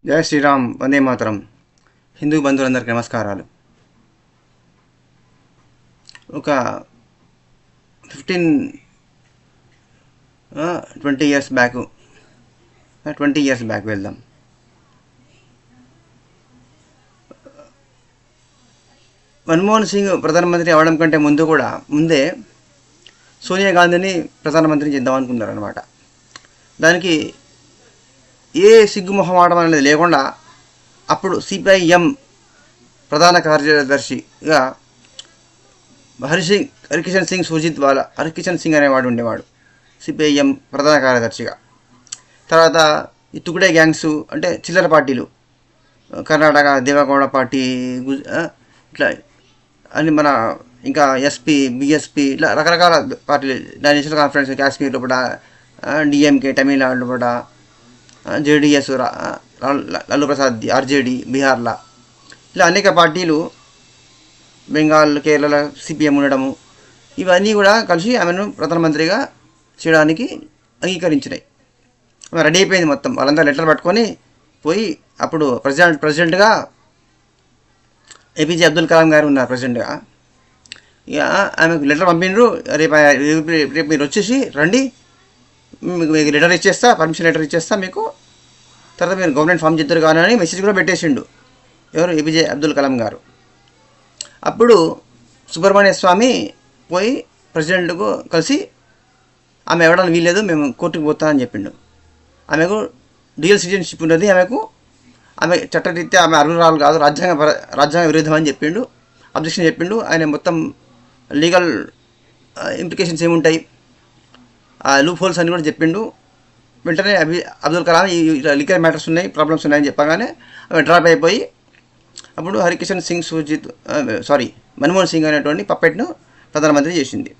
జై శ్రీరామ్, వందే మాతరం. హిందూ బంధువులందరికీ నమస్కారాలు. ఒక 20 ఇయర్స్ బ్యాక్ 20 ఇయర్స్ బ్యాక్ వెళ్దాం. మన్మోహన్ సింగ్ ప్రధానమంత్రి అవడం కంటే ముందే సోనియా గాంధీని ప్రధానమంత్రిని చేద్దాం అనుకున్నారనమాట. దానికి ఏ సిగ్గుమొహమాటం అనేది లేకుండా అప్పుడు ప్రధాన కార్యదర్శిగా హరికిషన్ సింగ్ సుర్జిత్ వాలా, హరికిషన్ సింగ్ అనేవాడు ఉండేవాడు సిపిఐఎం ప్రధాన కార్యదర్శిగా. తర్వాత ఈ తుకుడే గ్యాంగ్స్ అంటే చిల్లర పార్టీలు, కర్ణాటక దేవగౌడ పార్టీ, ఇట్లా అని మన ఇంకా ఎస్పీ, బిఎస్పీ, ఇట్లా రకరకాల పార్టీలు, నేషనల్ కాన్ఫరెన్స్ కాశ్మీర్ లోపల, డిఎంకే తమిళనాడు లోపల, జేడిఎస్ లాలూ ప్రసాద్ ఆర్జేడీ బీహార్లో, ఇలా అనేక పార్టీలు, బెంగాల్, కేరళ సిపిఎం ఉండడము, ఇవన్నీ కూడా కలిసి ఆమెను ప్రధానమంత్రిగా చేయడానికి అంగీకరించినాయి. రెడీ అయిపోయింది మొత్తం. వాళ్ళంతా లెటర్ పట్టుకొని పోయి అప్పుడు ప్రెసిడెంట్గా ఏపీజే అబ్దుల్ కలాం గారు ఉన్నారు ప్రెసిడెంట్గా. ఇక ఆమెకు లెటర్ పంపిండ్రు, రేపు మీరు వచ్చేసి రండి, మీకు లెటర్ ఇచ్చేస్తా, పర్మిషన్ లెటర్ ఇచ్చేస్తా మీకు, తర్వాత మీరు గవర్నమెంట్ ఫామ్ చేద్దరు కానీ అని మెసేజ్ కూడా పెట్టేసిండు ఎవరు, ఏపీజే అబ్దుల్ కలాం గారు. అప్పుడు సుబ్రహ్మణ్య స్వామి పోయి ప్రెసిడెంట్కు కలిసి ఆమె ఇవ్వడానికి వీల్లేదు, మేము కోర్టుకు పోతామని చెప్పిండు. ఆమెకు డ్యూయల్ సిటిజన్షిప్ ఉన్నది, ఆమె చట్టరీత్యా ఆమె అర్హురాలు కాదు, రాజ్యాంగ విరుద్ధం అని చెప్పిండు, అబ్జెక్షన్ చెప్పిండు. ఆయన మొత్తం లీగల్ ఇంప్లికేషన్స్ ఏముంటాయి, ఆ లూప్ హోల్స్ అని కూడా చెప్పిండు. వెంటనే అబ్దుల్ కలాం ఈ లీగల్ మ్యాటర్స్ ఉన్నాయి, ప్రాబ్లమ్స్ ఉన్నాయని చెప్పగానే ఆమె డ్రాప్ అయిపోయి అప్పుడు హరికిషన్ సింగ్ మన్మోహన్ సింగ్ అనేటువంటి పప్పెట్ను ప్రధానమంత్రి చేసింది.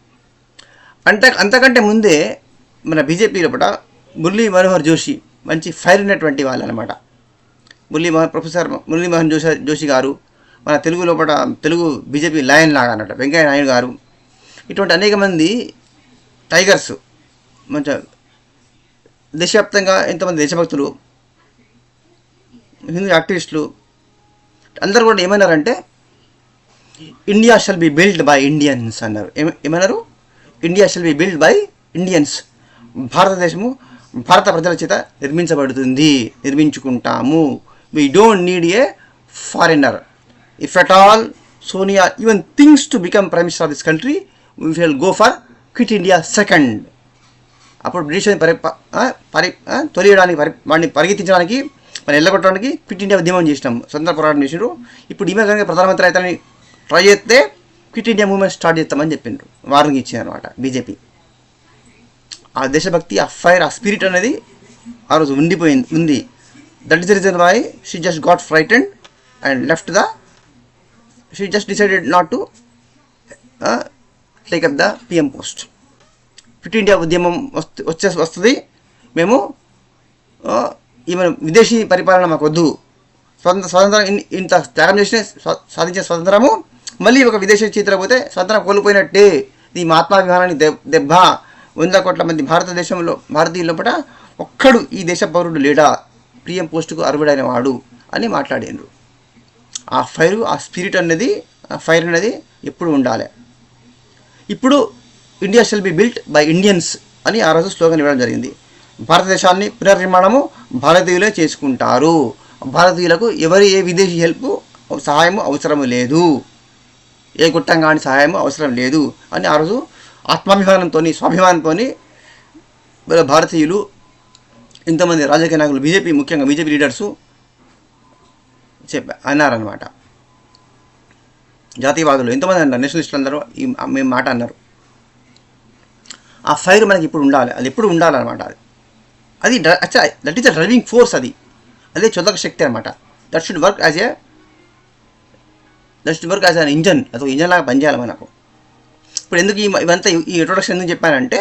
అంతకంటే ముందే మన బీజేపీ లోపల మురళీ మనోహర్ జోషి, మంచి ఫైర్ ఉన్నటువంటి వాళ్ళు అనమాట. ప్రొఫెసర్ మురళీ మనోహర్ జోషి గారు మన తెలుగు బీజేపీ లయన్ లాగా అన్నట్టు, వెంకయ్య నాయుడు గారు, ఇటువంటి అనేక మంది టైగర్స్, మంచి దేశవ్యాప్తంగా ఎంతోమంది దేశభక్తులు, హిందూ యాక్టివిస్టులు అందరూ కూడా ఏమన్నారంటే India shall be build by Indians అన్నారు. ఏమన్నారు? India shall be build by Indians. భారతదేశము భారత ప్రజల చేత నిర్మించుకుంటాము. We don't need a foreigner. If at all Sonia even thinks to become prime minister of this country, we will go for quit India second. అప్పుడు British తొలియడానికి, వాడిని పరిగెత్తించడానికి, మనం ఎల్లగొట్టడానికి క్విట్ ఇండియా ఉద్యమం చేసినాం, స్వతంత్ర పోరాటం చేసినారు. ఇప్పుడు ఈమె కనుక ప్రధానమంత్రి అయితే ట్రై చేస్తే క్విట్ ఇండియా మూవ్మెంట్ స్టార్ట్ చేస్తామని చెప్పిండ్రు, వార్నింగ్ ఇచ్చింది అనమాట బీజేపీ. ఆ దేశభక్తి, ఆ ఫైర్, ఆ స్పిరిట్ అనేది ఆ రోజు ఉంది. That is the reason why she just got frightened and left she just decided not to take up the PM post. Quit India ఉద్యమం వస్తుంది, మేము ఈమె విదేశీ పరిపాలన మాకు వద్దు, స్వతంత్రం ఇంత త్యాగం చేసిన సాధించిన స్వతంత్రము మళ్ళీ ఒక విదేశీ చేతిలో పోతే స్వతంత్రం కోల్పోయినట్టే. ఈ మహాత్మాభిమానాన్ని దెబ్బ. 100 కోట్ల మంది భారతీయుల లోపల ఒక్కడు ఈ దేశ పౌరుడు లేడా పిఎం పోస్టుకు అర్హుడైన వాడు అని మాట్లాడారు. ఆ ఫైర్, ఆ స్పిరిట్ అనేది, ఆ ఫైర్ అనేది ఎప్పుడు ఉండాలి. ఇప్పుడు India shall B built by Indians అని ఆ రోజు స్లోగన్ ఇవ్వడం జరిగింది. భారతదేశాన్ని పునర్నిర్మాణము భారతీయులే చేసుకుంటారు, భారతీయులకు ఏ విదేశీ సహాయము అవసరము లేదు, ఏ గుట్టంగాని సహాయము అవసరం లేదు అని ఆ రోజు ఆత్మాభిమానంతో, స్వాభిమానంతో భారతీయులు, ఇంతమంది రాజకీయ నాయకులు, ముఖ్యంగా బీజేపీ లీడర్సు అన్నారనమాట. జాతీయవాదులు ఎంతమంది అన్నారు, నేషనలిస్టులు అందరూ మేము మాట అన్నారు. ఆ ఫైర్ మనకి ఇప్పుడు ఉండాలి, అది ఎప్పుడు ఉండాలన్నమాట. అది that is the driving force, అదే చొదక శక్తి అనమాట. That should work as an engine. అది ఒక ఇంజన్ లాగా పనిచేయాలి మనకు. ఇప్పుడు ఎందుకు ఇవంతా ఈ ఇంట్రొడక్షన్ ఎందుకు చెప్పానంటే,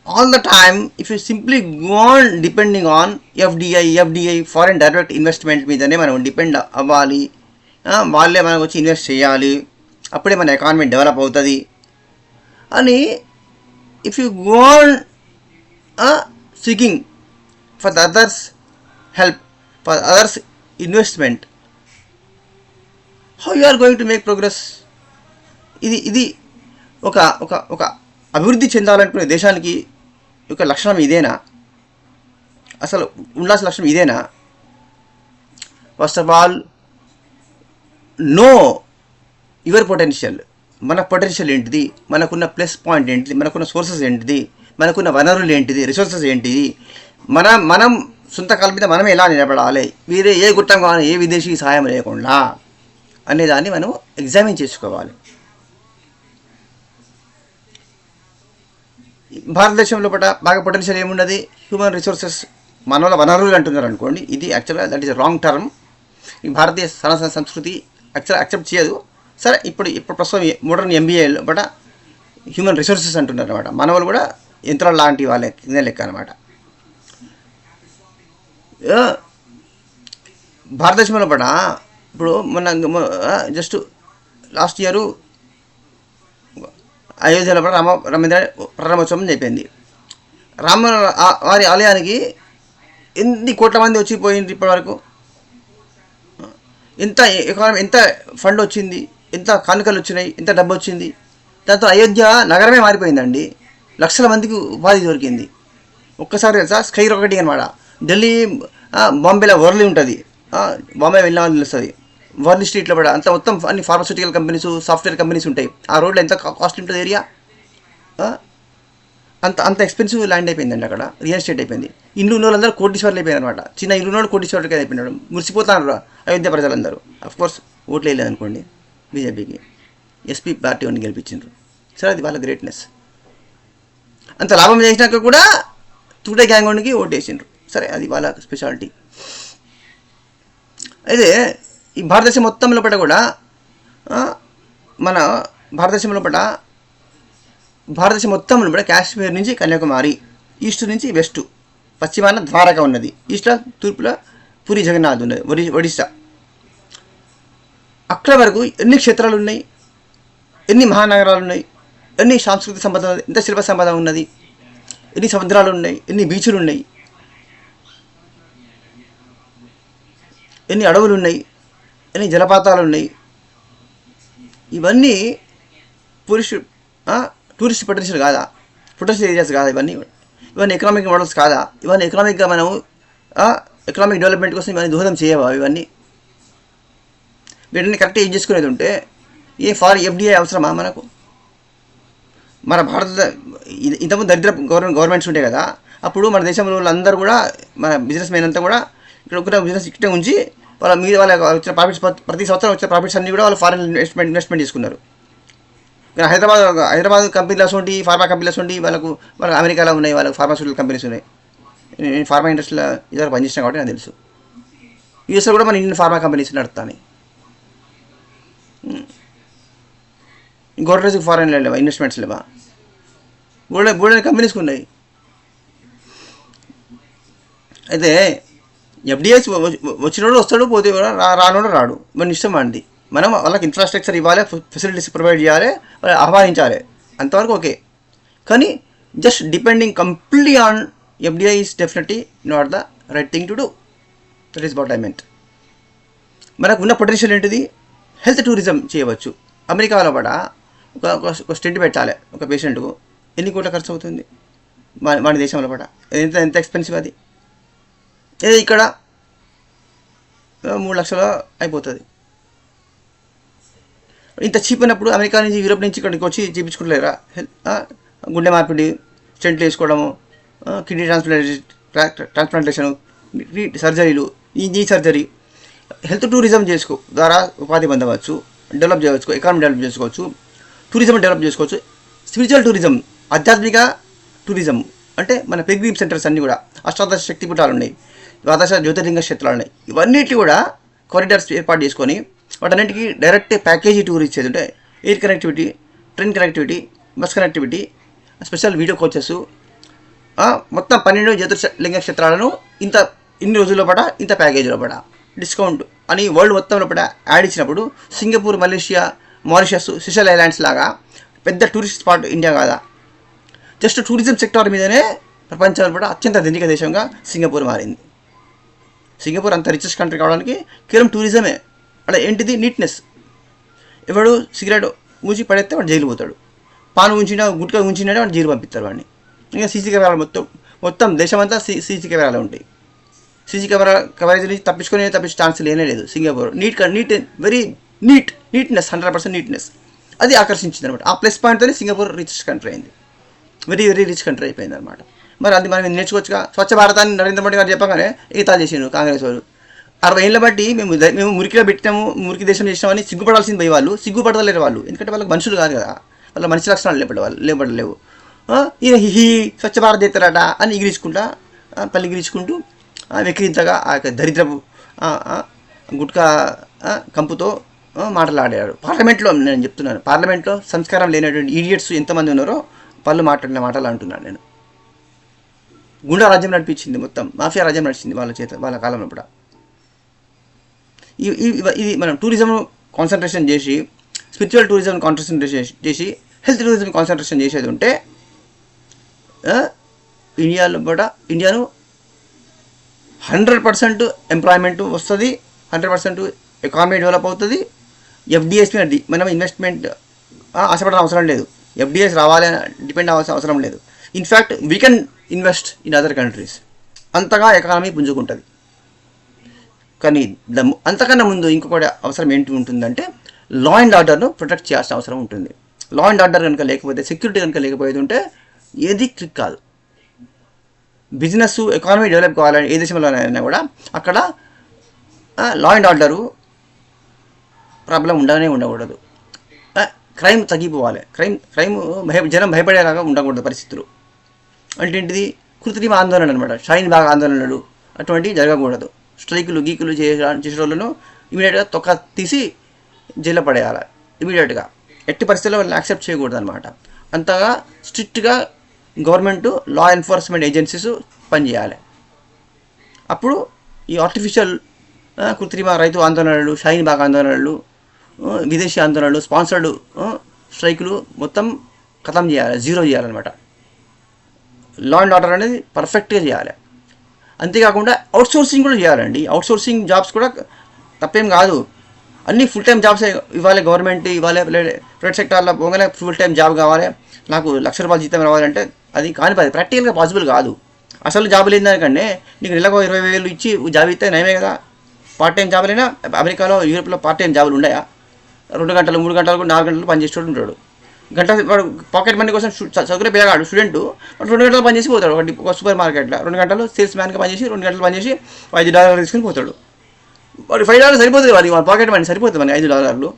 all the time if you simply go on depending on FDI foreign direct investment మీదనే మనం డిపెండ్ అవ్వాలి, వాళ్ళే మనకు వచ్చి ఇన్వెస్ట్ చేయాలి, అప్పుడే మన ఎకానమీ డెవలప్ అవుతుంది అని, if you go on seeking for the others help, for others investment, how you are going to make progress? ఇది ఒక ఒక ఒక అభివృద్ధి చెందాలనుకునే దేశానికి ఒక లక్షణం ఇదేనా? అసలు ఉండాల్సిన లక్షణం ఇదేనా? First of all know your potential. మన పొటెన్షియల్ ఏంటిది, మనకున్న ప్లస్ పాయింట్ ఏంటిది, మనకున్న సోర్సెస్ ఏంటిది, మనకున్న వనరులు ఏంటిది, రిసోర్సెస్ ఏంటిది, మనం సొంత కాళ్ళ మీద మనం ఎలా నిలబడాలి, వేరే ఏ గుట్టం కానీ ఏ విదేశీ సహాయం లేకుండా అనేదాన్ని మనం ఎగ్జామిన్ చేసుకోవాలి. భారతదేశంలో బాగా పొటెన్షియల్ ఏమున్నది? హ్యూమన్ రిసోర్సెస్, మనల వనరులు అంటున్నారు అనుకోండి. ఇది యాక్చువల్గా దట్ ఈస్ రాంగ్ టర్మ్. ఈ భారతీయ సనాతన సంస్కృతి యాక్సెప్ట్ చేయదు. సరే, ఇప్పుడు ప్రస్తుతం మోడర్న్ ఎంబీఏలో హ్యూమన్ రిసోర్సెస్ అంటున్నారు అనమాట. మనవలు కూడా యంత్రాలు లాంటి వాళ్ళే కింద లెక్క అనమాట. భారతదేశంలో ఇప్పుడు జస్ట్ లాస్ట్ ఇయర్ అయోధ్యలో రామేంద్ర ప్రారంభోత్సవం అయిపోయింది. వారి ఆలయానికి ఎన్ని కోట్ల మంది వచ్చిపోయింది ఇప్పటి వరకు? ఎంత ఫండ్ వచ్చింది, ఎంత కానుకలు వచ్చినాయి, ఎంత డబ్బు వచ్చింది? దాంతో అయోధ్య నగరమే మారిపోయిందండి. లక్షల మందికి ఉపాధి దొరికింది. ఒక్కసారి తెలుసా, స్కై రాకెట్ అనమాట. ఢిల్లీ బాంబేలో వర్లీ ఉంటుంది, బాంబే వెళ్ళిన తెలుస్తుంది. వర్లీ స్ట్రీట్లో అంత మొత్తం అన్ని ఫార్మాస్యూటికల్ కంపెనీస్, సాఫ్ట్వేర్ కంపెనీస్ ఉంటాయి. ఆ రోడ్లో ఎంత కాస్ట్ ఉంటుంది ఏరియా, అంత ఎక్స్పెన్సివ్ ల్యాండ్ అయిపోయిందండి. అక్కడ రియల్ ఎస్టేట్ అయిపోయింది. ఇల్లు ఉన్న వాళ్ళందరూ కోటీశ్వర్లు అయిపోయారు అనమాట. చిన్న ఇల్లు ఉన్నోడు కోటీశ్వరుడికి అయిపోయినాడు. మురిసిపోతున్నారు అయోధ్య ప్రజలందరూ. అఫ్కోర్స్ ఓట్లు వేయలేదు అనుకోండి బీజేపీకి, ఎస్పీ పార్టీ అని గెలిపించారు. సరే, అది వాళ్ళ గ్రేట్నెస్. అంత లాభం చేసినాక కూడా తుడే గ్యాంగ్ ఓటు వేసిండ్రు. సరే, అది వాళ్ళ స్పెషాలిటీ. అయితే ఈ భారతదేశం మొత్తంలో కూడా మన భారతదేశంలో కాశ్మీర్ నుంచి కన్యాకుమారి, ఈస్ట్ నుంచి వెస్ట్, పశ్చిమాన ద్వారక ఉన్నది, ఈస్ట్లో తూర్పులో పూరి జగన్నాథ్ ఉన్నది, ఒడిశా. అక్కడ వరకు ఎన్ని క్షేత్రాలు ఉన్నాయి, ఎన్ని మహానగరాలు ఉన్నాయి, ఎన్ని సాంస్కృతిక సంపద, ఎంత శిల్ప సంపద ఉన్నది, ఎన్ని సముద్రాలు ఉన్నాయి, ఎన్ని బీచ్లు ఉన్నాయి, ఎన్ని అడవులు ఉన్నాయి, ఎన్ని జలపాతాలు ఉన్నాయి. ఇవన్నీ టూరిస్ట్ పొటెన్షియల్ కాదా? పొటెన్షియల్ ఏరియాస్ కాదా? ఇవన్నీ ఎకనామిక్ మోడల్స్ కాదా? ఇవన్నీ ఎకనామిక్గా మనం ఎకనామిక్ డెవలప్మెంట్ కోసం ఇవన్నీ దోహదం చేయవా? వీటిని కరెక్ట్గా యూజ్ చేసుకునేది ఉంటే ఎఫ్డిఐ అవసరమా మనకు? మన ఇంతకుముందు దరిద్ర గవర్నమెంట్స్ ఉంటాయి కదా, అప్పుడు మన దేశంలో వాళ్ళందరూ కూడా, మన బిజినెస్ మెన్ అంతా కూడా ఇక్కడ ఒక బిజినెస్ ఇక్కడే ఉంచి వాళ్ళ వచ్చిన ప్రాఫిట్స్, ప్రతి సంవత్సరం వచ్చిన ప్రాఫిట్స్ అన్నీ కూడా వాళ్ళు ఫారెన్ ఇన్వెస్ట్మెంట్ తీసుకున్నారు. హైదరాబాద్ కంపెనీస్ ఉండి, ఫార్మా కంపెనీస్ ఉండి, వాళ్ళకు అమెరికాలో ఉన్నాయి, వాళ్ళకి ఫార్మాస్యూటికల్ కంపెనీస్ ఉన్నాయి. నేను ఫార్మా ఇండస్ట్రీలో ఇద్దరు పనిచేసినా కాబట్టి నాకు తెలుసు. యూఎస్లో కూడా మన ఇండియన్ ఫార్మా కంపెనీస్ నడుస్తాయి. గోడ్రేజ్కి ఫారెన్లో లేవా ఇన్వెస్ట్మెంట్స్? లేవా? బోల్డెన్ కంపెనీస్కి ఉన్నాయి. అయితే ఎఫ్డిఐస్ వచ్చినోడు వస్తాడు, పోతే రానోడు రాడు, మన ఇష్టం అండి. మనం వాళ్ళకి ఇన్ఫ్రాస్ట్రక్చర్ ఇవ్వాలి, ఫెసిలిటీస్ ప్రొవైడ్ చేయాలి, వాళ్ళు ఆహ్వానించాలి, అంతవరకు ఓకే. కానీ just depending completely on FDI is definitely not the right thing to do. That is what I meant. మనకు ఉన్న పొటెన్షియల్ ఏంటిది? హెల్త్ టూరిజం చేయవచ్చు. అమెరికాలో ఒక స్టెంట్ పెట్టాలి ఒక పేషెంట్కు, ఎన్ని కోట్ల ఖర్చు అవుతుంది? మన దేశంలో ఎంత ఎక్స్పెన్సివ్ అది. ఏదో ఇక్కడ 3 లక్షలు అయిపోతుంది. ఇంత చీప్ అయినప్పుడు అమెరికా నుంచి, యూరోప్ నుంచి ఇక్కడికి వచ్చి చేయించుకుంటలేరా? గుండె మార్పిడి, స్టెంట్లు వేసుకోవడము, కిడ్నీ ట్రాన్స్ప్లాంటేషన్, సర్జరీలు, ఈ సర్జరీ, హెల్త్ టూరిజం ద్వారా ఉపాధి పొందవచ్చు, డెవలప్ చేయవచ్చు, ఎకానమీ డెవలప్ చేసుకోవచ్చు, టూరిజం డెవలప్ చేసుకోవచ్చు. స్పిరిచువల్ టూరిజం, ఆధ్యాత్మిక టూరిజం అంటే మన పిల్గ్రిమ్ సెంటర్స్ అన్నీ కూడా, అష్టాదశ శక్తిపీఠాలు ఉన్నాయి, ద్వాదశ జ్యోతిర్లింగ క్షేత్రాలు ఉన్నాయి. ఇవన్నిటి కూడా కారిడార్స్ ఏర్పాటు చేసుకొని వాటన్నింటికి డైరెక్ట్ ప్యాకేజీ టూర్ ఇచ్చేది ఉంటే air connectivity, train connectivity, bus connectivity, special video coaches, మొత్తం 12 జ్యోతిర్లింగ క్షేత్రాలను ఇన్ని రోజుల్లో ఇంత ప్యాకేజీలో డిస్కౌంట్ అని వరల్డ్ మొత్తంలో యాడ్ ఇచ్చినప్పుడు సింగపూర్, మలేషియా, మారిషస్, సిషల్ ఐలాండ్స్ లాగా పెద్ద టూరిస్ట్ స్పాట్ ఇండియా కాదా? జస్ట్ టూరిజం సెక్టార్ మీదనే ప్రపంచంలో అత్యంత ధనిక దేశంగా సింగపూర్ మారింది. సింగపూర్ అంత రిచెస్ట్ కంట్రీ కావడానికి కేవలం టూరిజమే. అలా ఏంటిది నీట్నెస్. ఎవడు సిగరెట్ ఊచి పడేస్తే వాడు జైలు పోతాడు, పాను ఉంచినా గుట్కా ఉంచినా వాడు జైలు పంపిస్తారు వాడిని. ఇంకా సీసీ కెమెరాలు మొత్తం దేశమంతా సీసీ కెమెరాలు ఉంటాయి. సీసీ కవరేజ్ నుంచి తప్పించే ఛాన్స్ లేనే లేదు. సింగపూర్ వెరీ నీట్నెస్ 100% నీట్నెస్ అది ఆకర్షించింది అనమాట. ఆ ప్లస్ పాయింట్తోనే సింగపూర్ రిచెస్ట్ కంట్రీ అయింది, వెరీ రిచ్ కంట్రీ అయిపోయింది అనమాట. మరి అది మనం నేర్చుకోవచ్చుగా. స్వచ్ఛ భారతాన్ని నరేంద్ర మోడీ గారు చెప్పగానే ఈతా చేసిండు కాంగ్రెస్ వాళ్ళు. 60 ఏళ్ళ బట్టి మేము మురికిలో పెట్టినాము, మురికి దేశం చేసినామని సిగ్గుపడాల్సింది పోయి వాళ్ళు సిగ్గుపడలేరు వాళ్ళు. ఎందుకంటే వాళ్ళకి మనుషులు కాదు కదా, వాళ్ళ మనిషి లక్షణాలు లేపడలేవు. ఈయన హిహి స్వచ్ఛ భారత్ చేస్తారట అని ఎగిరించుకుంటూ వెక్కిరింతగా ఆ యొక్క దరిద్రపు గుట్కా కంపుతో మాటలాడారు పార్లమెంట్లో. నేను చెప్తున్నాను, పార్లమెంట్లో సంస్కారం లేనటువంటి ఈడియట్స్ ఎంతమంది ఉన్నారో వాళ్ళు మాట్లాడిన మాటలు అంటున్నాను నేను. గుండా రాజ్యం నడిపించింది, మొత్తం మాఫియా రాజ్యం నడిచింది వాళ్ళ కాలంలో కూడా. ఇది మనం టూరిజం కాన్సన్ట్రేషన్ చేసి, స్పిరిచువల్ టూరిజం కాన్సన్ట్రేషన్ చేసి, హెల్త్ టూరిజం కాన్సన్ట్రేషన్ చేసేది ఉంటే ఇండియాను 100% ఎంప్లాయ్మెంట్ వస్తుంది, 100% ఎకానమీ డెవలప్ అవుతుంది. ఎఫ్డిఎస్ మీద మనం ఇన్వెస్ట్మెంట్ ఆశపడాల్సిన అవసరం లేదు, ఎఫ్డిఎస్ రావాలని డిపెండ్ అవ్వాల్సిన అవసరం లేదు. In fact we can invest in other countries. అంతగా ఎకానమీ పుంజుకుంటుంది. కానీ అంతకన్నా ముందు ఇంకొకటి అవసరం ఏంటి ఉంటుందంటే లా అండ్ ఆర్డర్ను ప్రొటెక్ట్ చేయాల్సిన అవసరం ఉంటుంది. లా అండ్ ఆర్డర్ కనుక లేకపోతే, సెక్యూరిటీ కనుక లేకపోయేది ఉంటే ఏది క్లిక్ కాదు. బిజినెస్ ఎకానమీ డెవలప్ కావాలని ఏ దేశంలోనైనా కూడా అక్కడ లా అండ్ ఆర్డరు ప్రాబ్లం ఉండకూడదు. క్రైమ్ తగ్గిపోవాలి. క్రైమ్ జనం భయపడేలాగా ఉండకూడదు పరిస్థితులు. అంటే ఏంటిది, కృత్రిమ ఆందోళన అనమాట, షాయిన్ బాగ్ ఆందోళనలు అటువంటివి జరగకూడదు. స్ట్రైకులు గీకులు చేసే వాళ్ళను ఇమీడియట్గా తొక్క తీసి జైల్లో పడేయాలి ఇమీడియట్గా. ఎట్టి పరిస్థితుల్లో వాళ్ళని యాక్సెప్ట్ చేయకూడదు అనమాట. అంతగా స్ట్రిక్ట్గా గవర్నమెంట్ లా ఎన్ఫోర్స్మెంట్ ఏజెన్సీస్ పనిచేయాలి. అప్పుడు ఈ ఆర్టిఫిషియల్ కృత్రిమ రైతు ఆందోళనలు, షాయిన్ బాగ్ ఆందోళనలు, విదేశీ ఆందోళనలు, స్పాన్సర్డ్ స్ట్రైకులు మొత్తం ఖతం చేయాలి, జీరో చేయాలన్నమాట. లా అండ్ ఆర్డర్ అనేది పర్ఫెక్ట్గా చేయాలి. అంతేకాకుండా అవుట్సోర్సింగ్ కూడా చేయాలండి. అవుట్సోర్సింగ్ జాబ్స్ కూడా తప్పేం కాదు. అన్నీ ఫుల్ టైం జాబ్స్ ఇవ్వాలి గవర్నమెంట్, ఇవ్వాలి. ప్రైవేట్ సెక్టార్లో పోగానే ఫుల్ టైం జాబ్ కావాలి, నాకు ₹1,00,000 జీతం రావాలంటే అది కాని పని, ప్రాక్టికల్గా పాసిబుల్ కాదు. అసలు జాబ్ లేని దానికంటే నీకు నెలకు 20,000 ఇచ్చి జాబ్ ఇస్తే నయమే కదా. పార్ట్ టైం జాబులైనా అమెరికాలో, యూరోప్లో పార్ట్ టైం జాబులు ఉన్నాయా? 2 గంటలు 3 గంటలు 4 గంటలు పనిచేసేవాడు ఉంటాడు. గంట వాడు పాకెట్ మనీ కోసం చదువుకునే పిల్లగాడు స్టూడెంట్ 2 గంటలు పనిచేసి పోతాడు. ఒక సూపర్ మార్కెట్లో 2 గంటలు సేల్స్ మ్యాన్గా పనిచేసి 2 గంటలు పనిచేసి $5 తీసుకుని పోతాడు. వాడు $5 సరిపోతుంది, వాడి పాకెట్ మనీ సరిపోతుంది మనకి $5.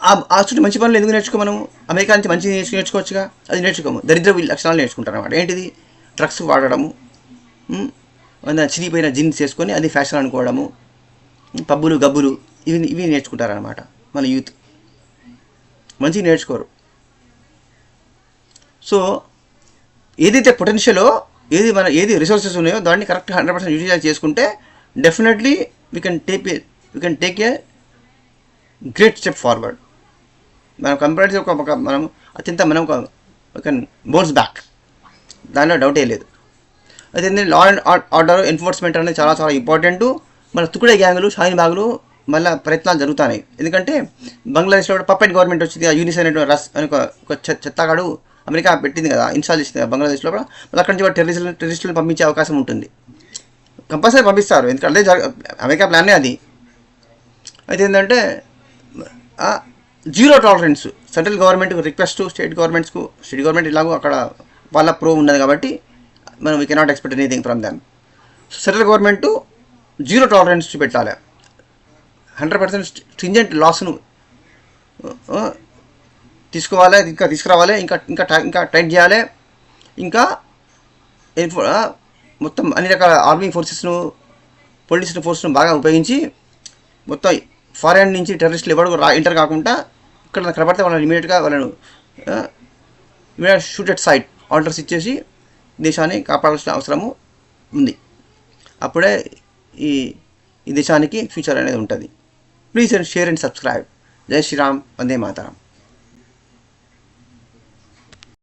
ఆ చుట్టూ మంచి పనులు ఎందుకు నేర్చుకో? మనం అమెరికా నుంచి మంచి నేర్చుకోవచ్చుగా, అది నేర్చుకోము. దరిద్ర లక్షణాలు నేర్చుకుంటారు అన్నమాట. ఏంటిది, డ్రగ్స్ వాడడము, చిరిగిపోయిన జీన్స్ చేసుకొని అది ఫ్యాషన్ అనుకోవడము, పబ్బులు గబ్బులు ఇవి నేర్చుకుంటారనమాట మన యూత్. మంచిగా నేర్చుకోరు. సో ఏదైతే పొటెన్షియలో, ఏది రిసోర్సెస్ ఉన్నాయో దాన్ని కరెక్ట్ 100% యూటిలైజ్ చేసుకుంటే definitely we can take a great step forward. మనం కంపేర్ మనం అత్యంత కెన్ బౌన్స్ బ్యాక్, దానిలో డౌటే లేదు. అయితే లా అండ్ ఆర్డర్ ఎన్ఫోర్స్మెంట్ అనేది చాలా చాలా ఇంపార్టెంట్. మన తుకుడే గ్యాంగులు, షాయిన్ బాగులు మళ్ళీ ప్రయత్నాలు జరుగుతున్నాయి. ఎందుకంటే బంగ్లాదేశ్లో కూడా పప్పెట్ గవర్నమెంట్ వచ్చింది. ఆ యూనిస్ అనేటువంటి అని ఒక చెత్తగాడు అమెరికా పెట్టింది కదా, ఇన్స్టాల్ చేసింది కదా బంగ్లాదేశ్లో కూడా. మళ్ళీ అక్కడి నుంచి టెర్రరిస్టులను పంపించే అవకాశం ఉంటుంది. కంపల్సరీ పంపిస్తారు, ఎందుకంటే అమెరికా ప్లానే అది. అయితే ఏంటంటే zero tolerance. Central government request state government ఇలాగో అక్కడ వాళ్ళ ప్రో ఉన్నది కాబట్టి మనం we cannot expect anything from them. Central government zero tolerance చూపెట్టాలి, 100% స్ట్రింజెంట్ లాస్ను తీసుకోవాలి, ఇంకా తీసుకురావాలి, ఇంకా టైట్ చేయాలి. ఇంకా మొత్తం అన్ని రకాల ఆర్మీ ఫోర్సెస్ను, పోలీస్ ఫోర్స్ను బాగా ఉపయోగించి మొత్తం ఫారెన్ నుంచి టెర్రరిస్టులు ఎవరు ఎంటర్ కాకుండా ఇక్కడ కనబడితే వాళ్ళని ఇమీడియట్గా షూట్ ఎట్ సైట్ ఆర్డర్స్ ఇచ్చేసి దేశాన్ని కాపాడాల్సిన అవసరము ఉంది. అప్పుడే ఈ దేశానికి ఫ్యూచర్ అనేది ఉంటుంది. Please share and subscribe. జై శ్రీరామ్, వందే మాతరం.